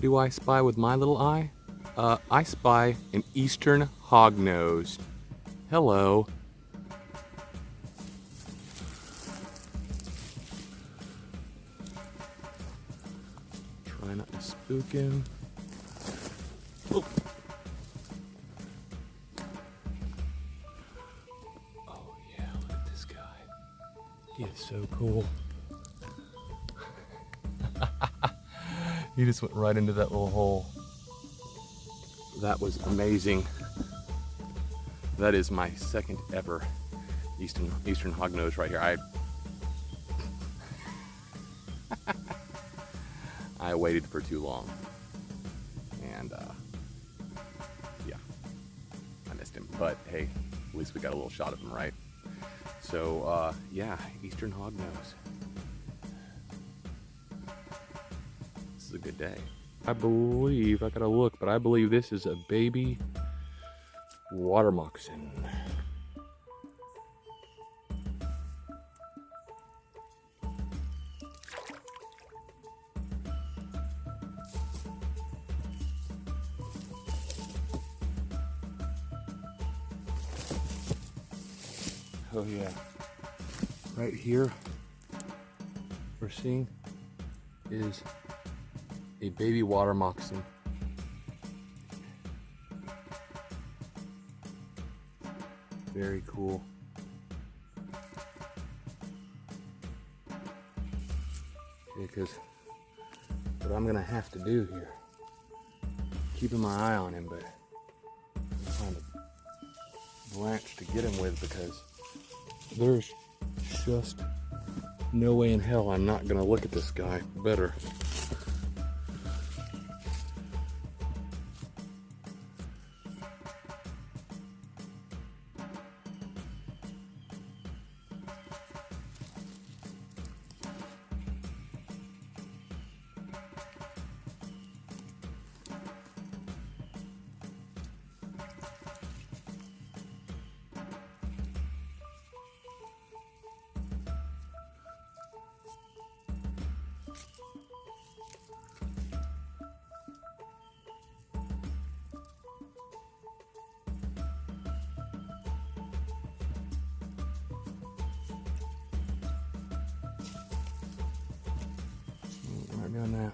do I spy with my little eye? I spy an eastern hognose. Hello. Try not to spook him. Oh. Oh yeah, look at this guy. He is so cool. He just went right into that little hole. That was amazing. That is my second ever eastern hognose right here. I waited for too long, and yeah, I missed him. But hey, at least we got a little shot of him, right? So yeah, eastern hognose. This is a good day. I believe, I gotta look, but I believe this is a baby water moccasin. Oh yeah, right here we're seeing is a baby water moccasin. Very cool. Okay, because what I'm gonna have to do here, keeping my eye on him, but I'm trying to branch to get him with, because there's just no way in hell I'm not gonna look at this guy better. Doing that.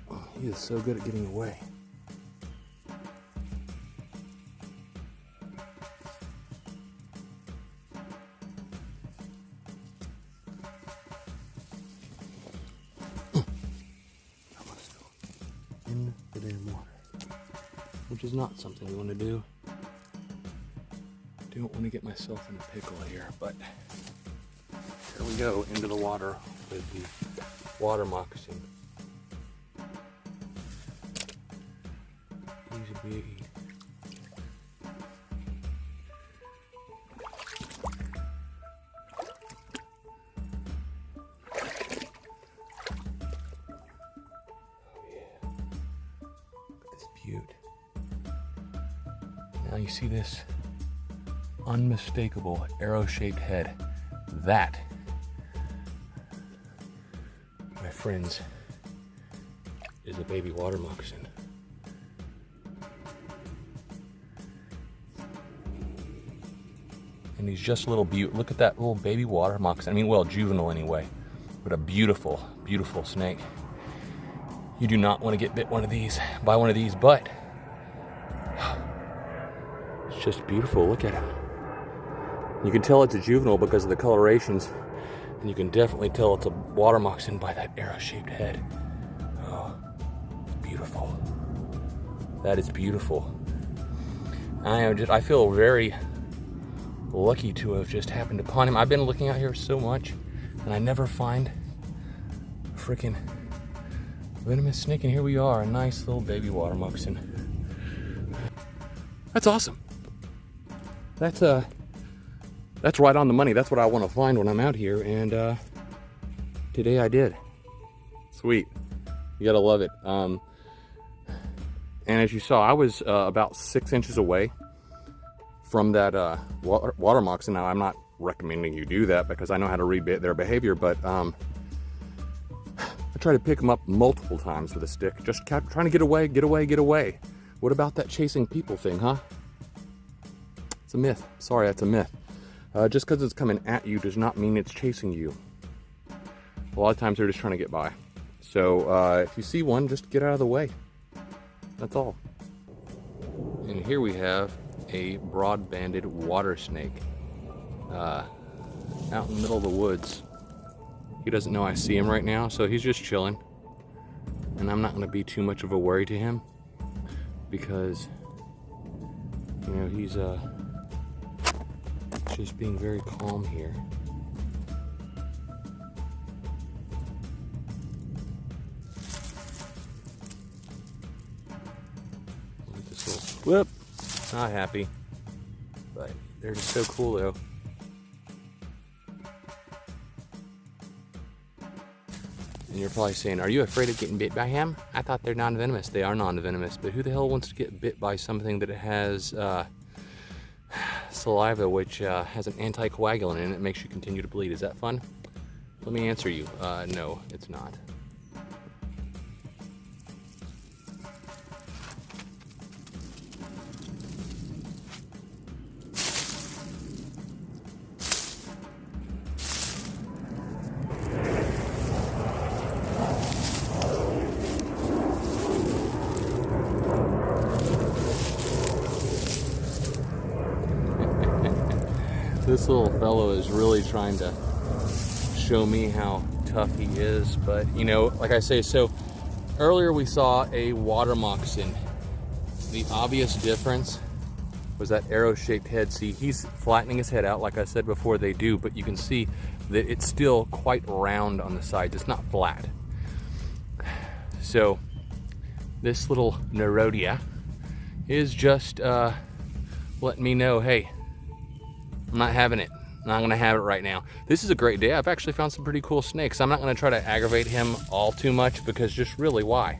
Oh, he is so good at getting away. Almost in the damn water, which is not something you want to do. Don't want to get myself in a pickle here, but here we go, into the water with the water moccasin. He's a biggie. Oh yeah. Look at this beaut. Now you see this unmistakable arrow-shaped head. That, my friends, is a baby water moccasin. And he's just a little beaut. Look at that little baby water moccasin. I mean, well, juvenile anyway, but a beautiful, beautiful snake. You do not want to get bit by one of these, but it's just beautiful. Look at him. You can tell it's a juvenile because of the colorations, and you can definitely tell it's a water moccasin by that arrow-shaped head. Oh, it's beautiful. That is beautiful. I feel very lucky to have just happened upon him. I've been looking out here so much, and I never find a freaking venomous snake, and here we are, a nice little baby water moccasin. That's awesome. That's right on the money. That's what I want to find when I'm out here, and today I did. Sweet. You gotta love it. And as you saw, I was about 6 inches away from that water moccasin. Now, I'm not recommending you do that because I know how to read their behavior, but try to pick him up multiple times with a stick. Just kept trying to get away, get away, get away. What about that chasing people thing, huh? It's a myth. Sorry, that's a myth. Just because it's coming at you does not mean it's chasing you. A lot of times they're just trying to get by. So if you see one, just get out of the way. That's all. And here we have a broad-banded water snake out in the middle of the woods. He doesn't know I see him right now, so he's just chilling. And I'm not going to be too much of a worry to him because, you know, he's just being very calm here. Look at this little whoop. Not happy, but they're just so cool though. And you're probably saying, are you afraid of getting bit by him? I thought they're non-venomous. They are non-venomous, but who the hell wants to get bit by something that has saliva, which has an anticoagulant in it, makes you continue to bleed? Is that fun? Let me answer you. No, it's not. This little fellow is really trying to show me how tough he is, but you know, like I say, so earlier we saw a water moccasin. The obvious difference was that arrow-shaped head. See, he's flattening his head out, like I said before, they do, but you can see that it's still quite round on the sides. It's not flat. So this little Nerodia is just letting me know, hey, I'm not having it. I'm not gonna have it right now. This is a great day. I've actually found some pretty cool snakes. I'm not gonna try to aggravate him all too much because just really why?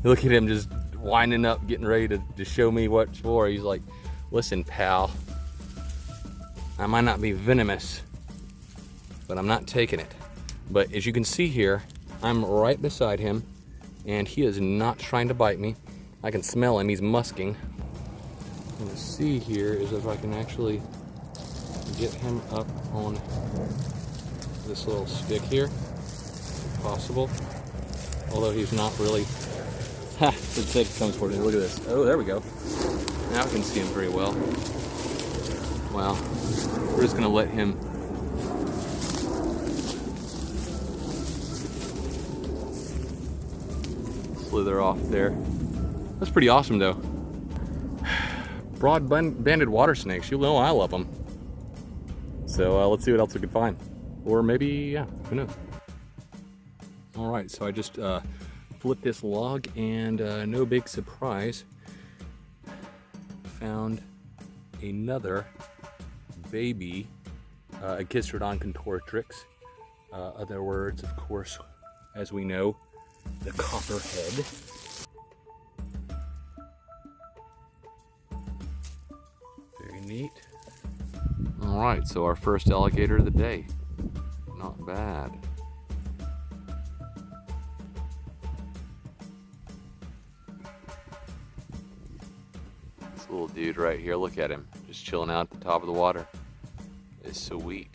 Look at him just winding up, getting ready to show me what's for. He's like, listen, pal, I might not be venomous, but I'm not taking it. But as you can see here, I'm right beside him and he is not trying to bite me. I can smell him, he's musking. What I'm gonna see here is if I can actually get him up on this little stick here, if possible. Although he's not really. Ha! The stick comes forward. Look at this. Oh, there we go. Now I can see him very well. Well, we're just gonna let him slither off there. That's pretty awesome, though. Broad-banded water snakes. You know I love them. So let's see what else we can find. Or maybe, yeah, who knows. All right, so I just flipped this log and no big surprise, found another baby Agistrodon contortrix. Other words, of course, as we know, the Copperhead. Very neat. All right, so our first alligator of the day. Not bad. This little dude right here, look at him, just chilling out at the top of the water. It's sweet.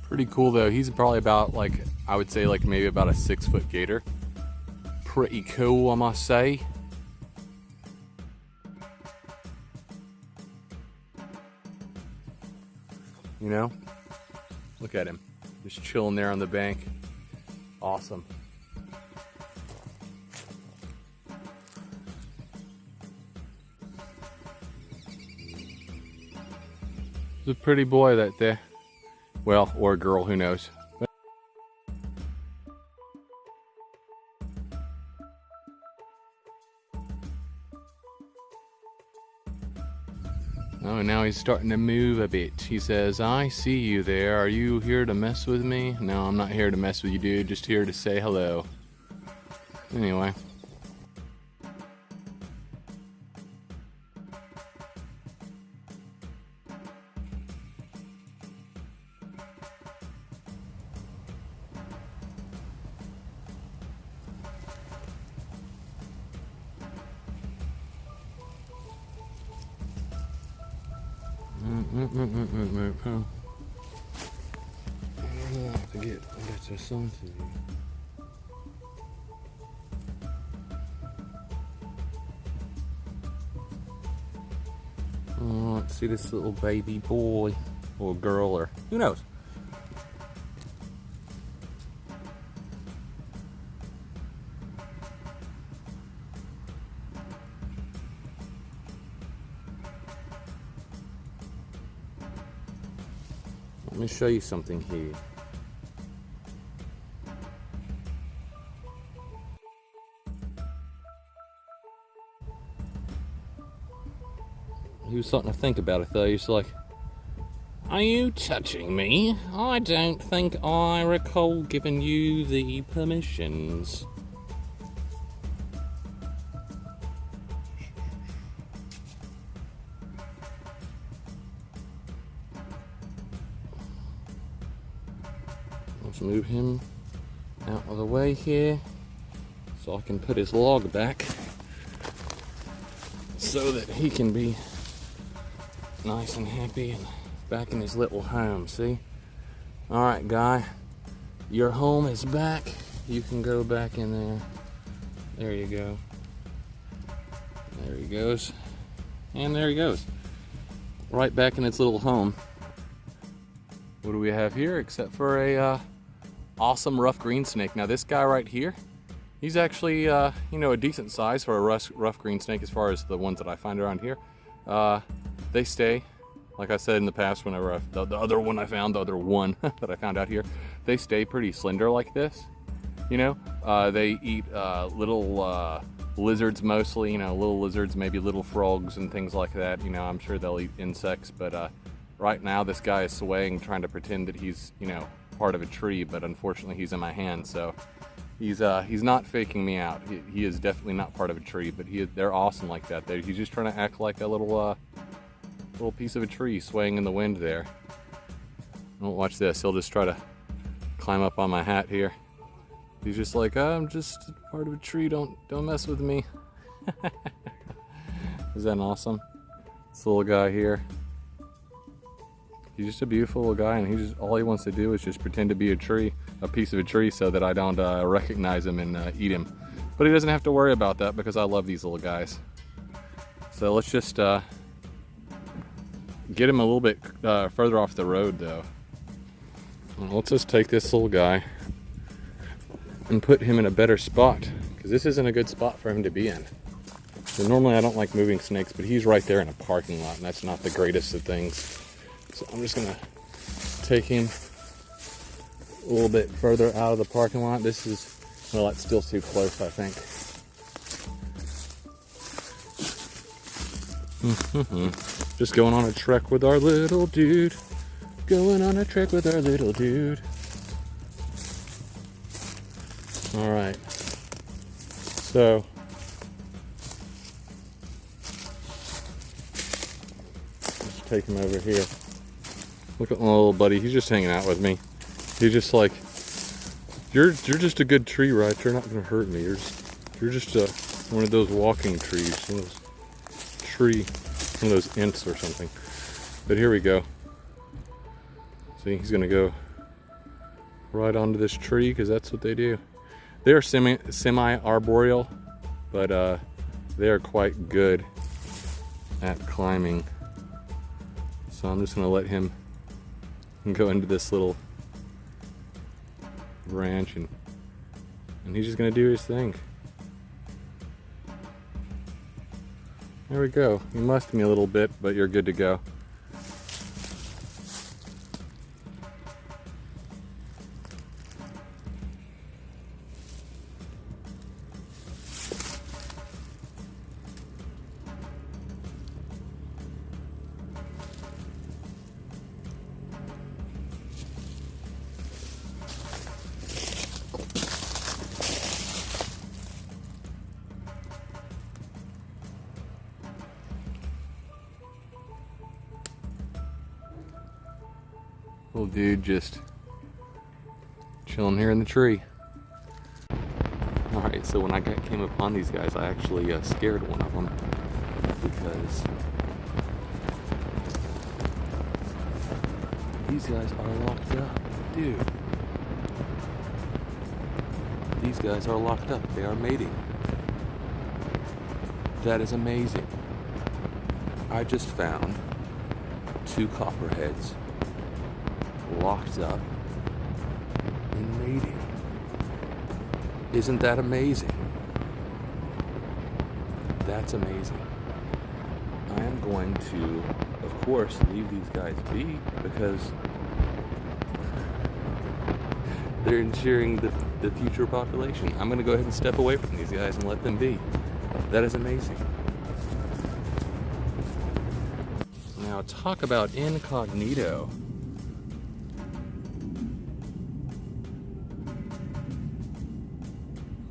Pretty cool though. He's probably about, like, I would say like maybe about a 6-foot gator. Pretty cool, I must say. You know, look at him. Just chilling there on the bank. Awesome. It's a pretty boy that there. Well, or girl, who knows. Oh, now he's starting to move a bit. He says, I see you there. Are you here to mess with me? No, I'm not here to mess with you, dude. Just here to say hello. Anyway. I forget there's something. Oh, let's see this little baby boy or girl, or who knows. Let me show you something here. He was starting to think about it though. He's like, are you touching me? I don't think I recall giving you the permissions. Let's move him out of the way here so I can put his log back so that he can be nice and happy and back in his little home. See? Alright, guy, your home is back. You can go back in there. There you go. There he goes. And there he goes. Right back in its little home. What do we have here except for a awesome rough green snake? Now this guy right here, he's actually you know, a decent size for a rough green snake as far as the ones that I find around here. They stay, like I said in the past, whenever the other one I found, the other one that I found out here, they stay pretty slender like this. You know, they eat little lizards mostly, you know, little lizards, maybe little frogs and things like that. You know, I'm sure they'll eat insects, but right now this guy is swaying, trying to pretend that he's, you know, part of a tree, but unfortunately he's in my hand, so he's not faking me out. He is definitely not part of a tree, but they're awesome like that. He's just trying to act like a little piece of a tree swaying in the wind there. Don't watch this. He'll just try to climb up on my hat here. He's just like, oh, I'm just part of a tree. Don't mess with me. Isn't that awesome? This little guy here. He's just a beautiful little guy, and all he wants to do is just pretend to be a tree, a piece of a tree, so that I don't recognize him and eat him. But he doesn't have to worry about that because I love these little guys. So let's just get him a little bit further off the road, though. Let's just take this little guy and put him in a better spot, because this isn't a good spot for him to be in. So normally I don't like moving snakes, but he's right there in a parking lot, and that's not the greatest of things. So I'm just gonna take him a little bit further out of the parking lot. This is, well, that's still too close, I think. Just going on a trek with our little dude. Going on a trek with our little dude. Alright. So, let's take him over here. Look at my little buddy. He's just hanging out with me. He's just like, you're just a good tree, right? You're not gonna hurt me. You're just one of those walking trees, one of those ints or something. But here we go. See, he's gonna go right onto this tree because that's what they do. They're semi-arboreal, but they are quite good at climbing. So I'm just gonna let him go into this little branch, and he's just gonna do his thing. There we go. You mussed me a little bit, but you're good to go. Little dude just chilling here in the tree. Alright, so when I came upon these guys, I actually scared one of them because these guys are locked up. Dude. These guys are locked up. They are mating. That is amazing. I just found 2 copperheads locked up and mating. Isn't that amazing? That's amazing. I am going to, of course, leave these guys be because they're ensuring the future population. I'm going to go ahead and step away from these guys and let them be. That is amazing. Now talk about incognito.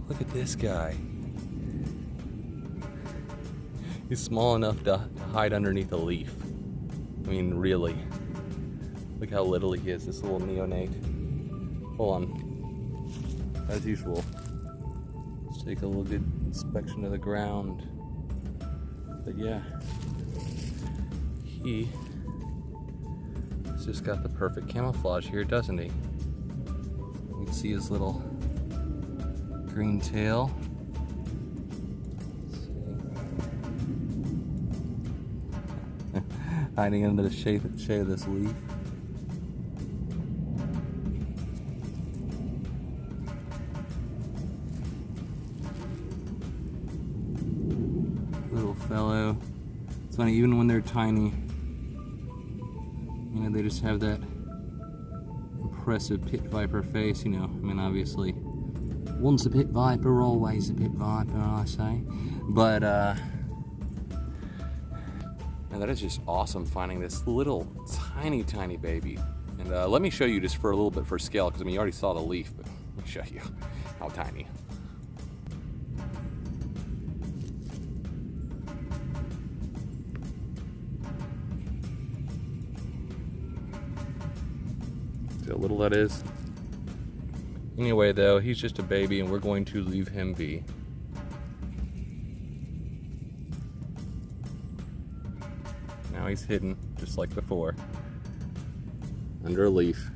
Look at this guy. He's small enough to hide underneath a leaf. I mean, really. Look how little he is, this little neonate. Hold on. As usual, let's take a little good inspection of the ground. But yeah, he's just got the perfect camouflage here, doesn't he? You can see his little green tail. Hiding under the shade of this leaf. Little fellow. It's funny, even when they're tiny, you know, they just have that impressive pit viper face, you know. I mean, obviously, once a pit viper, always a pit viper, I say. But, and that is just awesome, finding this little tiny baby. And let me show you just for a little bit for scale, because I mean, you already saw the leaf, but let me show you how tiny. See how little that is? Anyway, though, he's just a baby, and we're going to leave him be. Now he's hidden, just like before, under a leaf.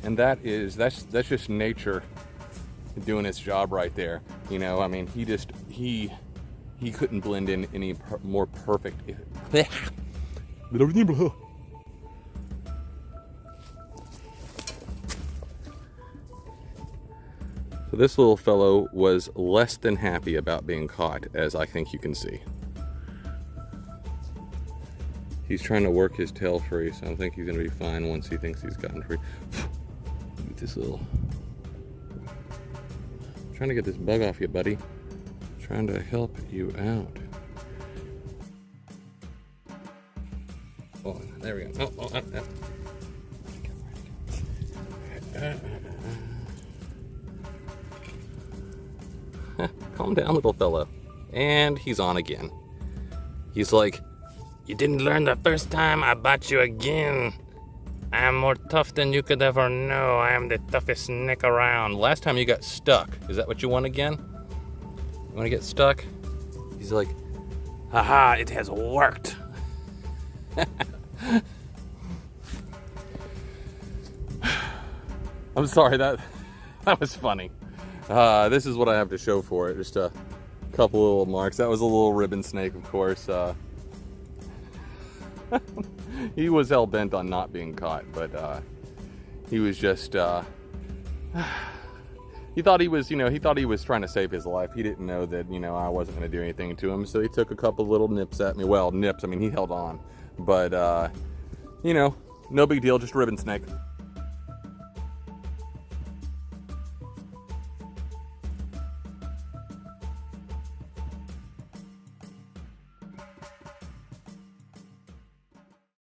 And that's just nature doing its job right there. You know, I mean, he couldn't blend in any more perfect. So this little fellow was less than happy about being caught, as I think you can see. He's trying to work his tail free, so I think he's gonna be fine once he thinks he's gotten free. Look at this little... I'm trying to get this bug off you, buddy. I'm trying to help you out. Oh, there we go. Calm down, little fellow. And he's on again. He's like, you didn't learn the first time, I bought you again. I am more tough than you could ever know. I am the toughest snake around. Last time you got stuck. Is that what you want again? You want to get stuck? He's like, haha, it has worked. I'm sorry, that was funny. This is what I have to show for it. Just a couple little marks. That was a little ribbon snake, of course. He was hell-bent on not being caught, but He was just, he thought he was, he thought he was trying to save his life. He didn't know that, I wasn't going to do anything to him. So he took a couple little nips at me. Well, nips, I mean, he held on. But, no big deal, just a ribbon snake.